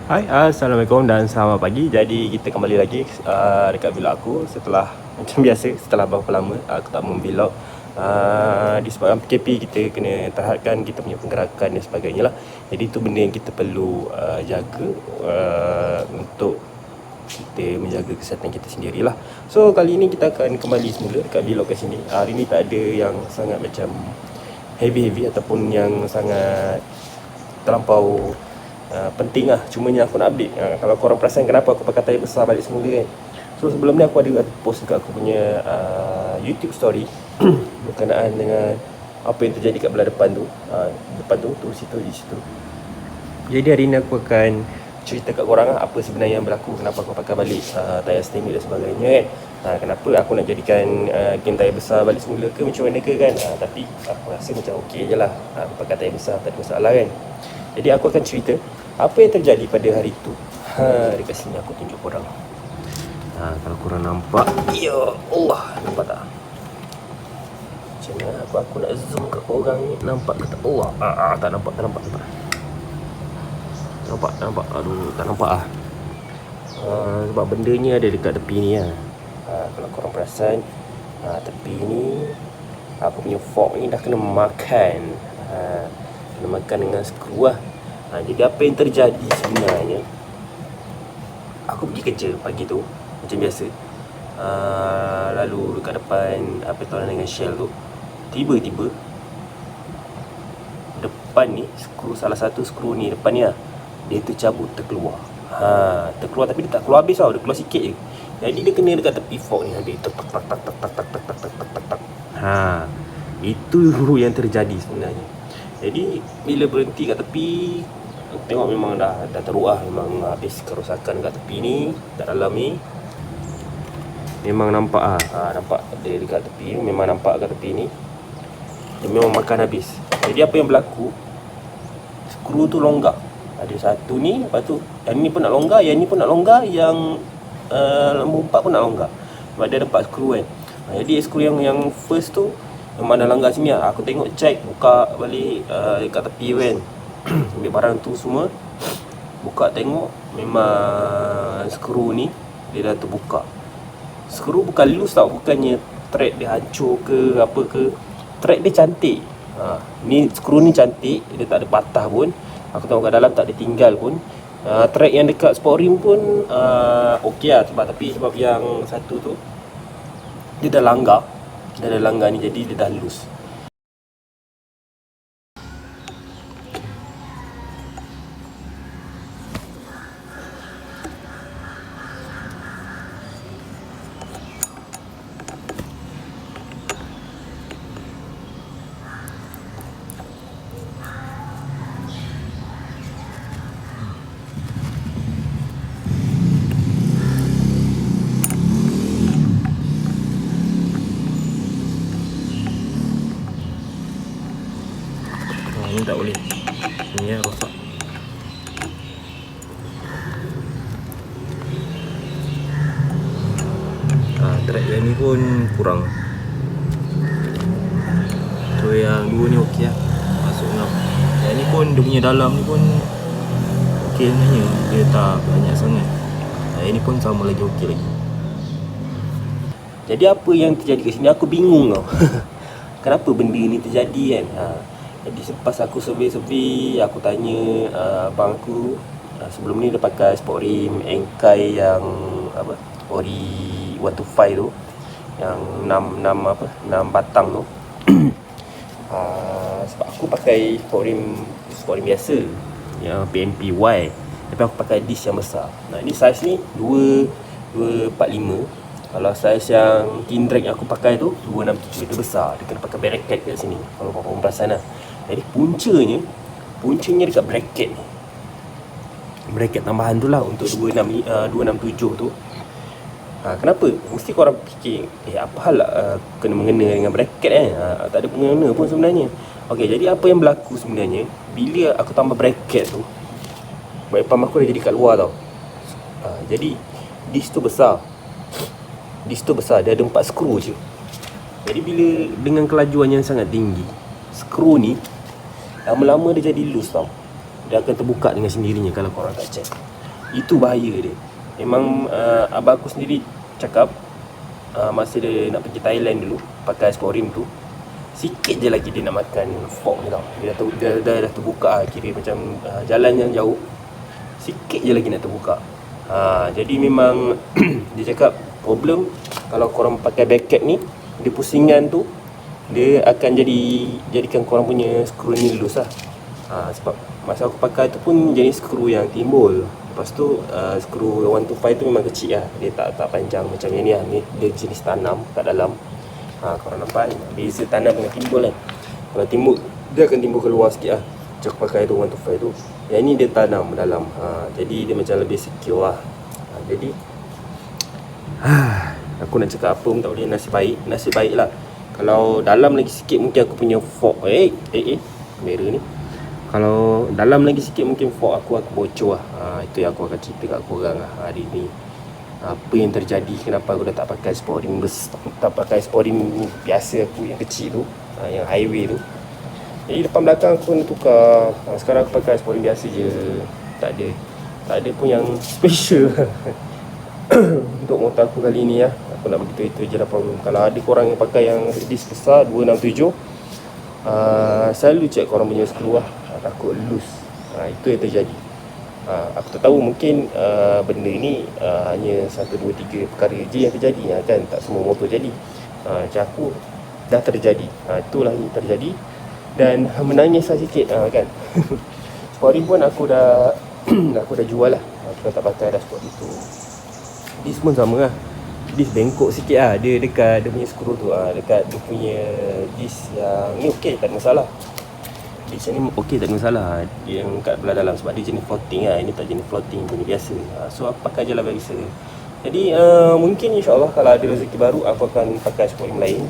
Hai, Assalamualaikum dan selamat pagi. Jadi kita kembali lagi dekat vlog aku setelah macam biasa, setelah berapa lama aku tak memvlog. Disebabkan PKP kita kena terhadkan kita punya pergerakan dan sebagainya lah. Jadi itu benda yang kita perlu jaga untuk kita menjaga kesihatan kita sendirilah. So kali ini kita akan kembali semula dekat vlog kat sini. Hari ni tak ada yang sangat macam heavy ataupun yang sangat terlampau penting lah. Cuma yang aku nak update, kalau korang perasan kenapa aku pakai tayar besar balik semula kan. So sebelum ni aku ada post dekat aku punya YouTube story berkenaan dengan apa yang terjadi kat belah depan tu. Depan tu di situ. Jadi hari ni aku akan cerita kat korang apa sebenarnya yang berlaku, kenapa aku pakai balik tayar stainless dan sebagainya kan. Kenapa aku nak jadikan game tayar besar balik semula ke macam mana ke kan. Tapi aku rasa macam okey je lah, aku pakai tayar besar tak ada masalah kan. Jadi aku akan cerita apa yang terjadi pada hari tu. Dekat sini aku tunjuk korang. Kalau korang nampak, ya Allah, nampak tak? Macam mana aku nak zoom kat korang ni, nampak ke tak? Allah, tak nampak. Nampak. Aduh, tak nampak ah. Sebab bendanya ada dekat tepi ni lah. Kalau korang perasan, tepi ni aku punya fork ni dah kena makan. Kena makan dengan skru lah. Jadi apa yang terjadi sebenarnya, aku pergi kerja pagi tu macam biasa. Lalu dekat depan pertolongan dengan Shell tu, tiba-tiba depan ni, salah satu skru ni depan ni lah, dia tercabut, terkeluar. Terkeluar tapi dia tak keluar habis tau, dia keluar sikit je. Jadi dia kena dekat tepi fork ni habis. Itu yang terjadi sebenarnya. Jadi bila berhenti kat tepi, aku tengok memang dah teruk lah. Memang habis kerosakan kat tepi ni, kat dalam ni. Memang nampak nampak dia dekat tepi, memang nampak kat tepi ni. Dia memang makan habis. Jadi apa yang berlaku, skru tu longgar. Ada satu ni, lepas tu yang ni pun nak longgar, yang ni pun nak longgar, yang nombor 4 pun nak longgar. Sebab dia ada 4 skru kan. Jadi skru yang first tu memang dah langgar sini lah. Aku tengok check, buka balik dekat tepi kan. Ambil barang tu semua, buka tengok, memang skru ni dia dah terbuka. Skru bukan loose tau, bukannya thread dia hancur ke apa ke. Thread dia cantik. Ni skru ni cantik, dia tak ada patah pun. Aku tengok kat dalam tak ada tinggal pun. Thread yang dekat sport rim pun okey lah. Sebab yang satu tu dia dah langgar. Ni, jadi dia dah loose. Ni tak boleh. Ni yang rosak. Thread yang ni pun kurang. So yang dua ni okey lah, masuk 6. Yang ni pun dia punya dalam ni pun okey sebenarnya, dia tak banyak sangat. Yang ni pun sama lagi, okey lagi. Jadi apa yang terjadi kat sini, aku bingung tau. Kenapa benda ni terjadi kan. Jadi selepas aku survey, aku tanya abang aku. Sebelum ni dia pakai sport rim Engkai yang Ori 125 tu, yang 6 batang tu. Sebab aku pakai sport rim biasa yang PMPY, tapi aku pakai disc yang besar. Ni saiz ni 245. Kalau saiz yang King Drag yang aku pakai tu 267, dia besar. Dia kena pakai bracket kat sini, kalau korang perasan lah. Jadi puncanya dekat bracket ni. Bracket tambahan tu lah untuk 267 tu. Kenapa? Mesti korang fikir, apa hal kena mengena dengan bracket tak ada mengena pun sebenarnya. Okey, jadi apa yang berlaku sebenarnya, bila aku tambah bracket tu, baik pam aku dah jadi kat luar tau. Jadi disc tu besar, dia ada 4 skru je. Jadi bila dengan kelajuan yang sangat tinggi, skru ni lama-lama dia jadi loose tau. Dia akan terbuka dengan sendirinya kalau korang tak check. Itu bahaya dia. Memang abang aku sendiri cakap masa dia nak pergi Thailand dulu pakai Sporim tu, sikit je lagi dia nak makan fork ni tau. Dia dah terbuka, kira macam jalan yang jauh, sikit je lagi nak terbuka. Jadi memang dia cakap problem kalau korang pakai backcap ni, dia pusingan tu dia akan jadikan korang punya skru ni lulus lah. Sebab masa aku pakai tu pun jenis skru yang timbul. Lepas tu skru 125 tu memang kecil lah, dia tak panjang macam yang ni lah. Ni dia jenis tanam kat dalam. Korang nampak beza tanam dengan timbul kan. Kalau timbul dia akan timbul keluar sikit lah. Macam aku pakai tu 125 tu, yang ni dia tanam dalam. Jadi dia macam lebih secure lah. Jadi aku nak cakap apa pun tak boleh, nasib baik lah. Kalau dalam lagi sikit mungkin aku punya fork kamera ni, kalau dalam lagi sikit mungkin fork aku bocor lah. Itu yang aku akan cerita kat korang lah hari ni. Apa yang terjadi, kenapa aku dah tak pakai Sporim tak pakai Sporim biasa aku yang kecil tu, yang highway tu. Jadi depan belakang aku kena tukar. Sekarang aku pakai Sporim biasa je. Tak ada pun yang special untuk motor aku kali ni lah. Aku nak beritahu itu je lah problem. Kalau ada korang yang pakai yang disc besar 267, selalu check korang punya skru lah, takut loose. Itu yang terjadi. Aku tak tahu, mungkin benda ni hanya 1, 2, 3 perkara je yang terjadi kan. Tak semua motor jadi. Macam aku dah terjadi. Itulah yang terjadi. Dan menangis lah sikit kan. Sporim pun aku dah jual lah. Aku dah tak pakai dah sport itu. Disc pun sama lah. Disc bengkok sikit lah. Dia dekat dia punya skru tu, dekat dia punya disc yang ni okey, tak ada masalah. Disc ni okey, tak ada masalah. Dia yang kat belah dalam sebab dia jenis floating lah. Ini tak jenis floating, punya biasa. So aku pakai je lah biasa. Jadi mungkin insyaAllah kalau ada rezeki baru aku akan pakai Sporim lain.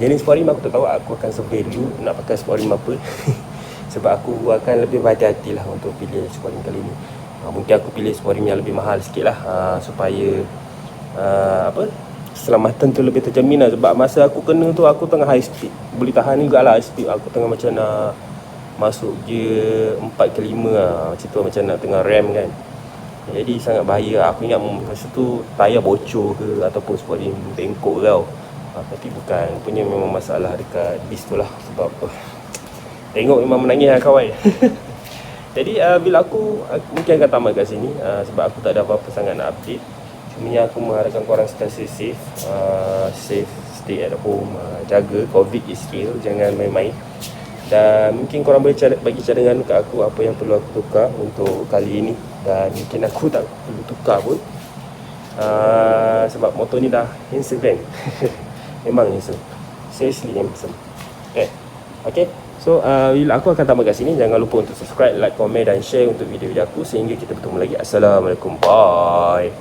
Jenis Sporim aku tak tahu, aku akan survey dulu nak pakai Sporim apa. Sebab aku akan lebih berhati-hati lah untuk pilih Sporim kali ni. Mungkin aku pilih Sporim yang lebih mahal sikit lah, supaya keselamatan tu lebih terjamin lah. Sebab masa aku kena tu aku tengah high speed, boleh tahan juga lah high speed. Aku tengah macam nak masuk gear 4 ke 5 lah, macam tu, macam nak tengah ram kan. Jadi sangat bahaya. Aku ingat masa tu tayar bocor ke ataupun Sporim bengkok tau. Tapi bukan, punya memang masalah dekat disc tu lah. Sebab tengok memang menangis lah kawan. Jadi bila aku mungkin akan tamat kat sini, sebab aku tak ada apa-apa sangat nak update. Cumanya aku mengharapkan korang sentiasa safe, stay at home, jaga. COVID is real, jangan main-main. Dan mungkin korang boleh bagi cadangan kat aku apa yang perlu aku tukar untuk kali ini. Dan mungkin aku tak perlu tukar pun, sebab motor ni dah handsome. Memang handsome, seriously handsome. Okay. So bila aku akan tamat kat sini. Jangan lupa untuk subscribe, like, komen dan share untuk video-video aku. Sehingga kita bertemu lagi. Assalamualaikum, bye.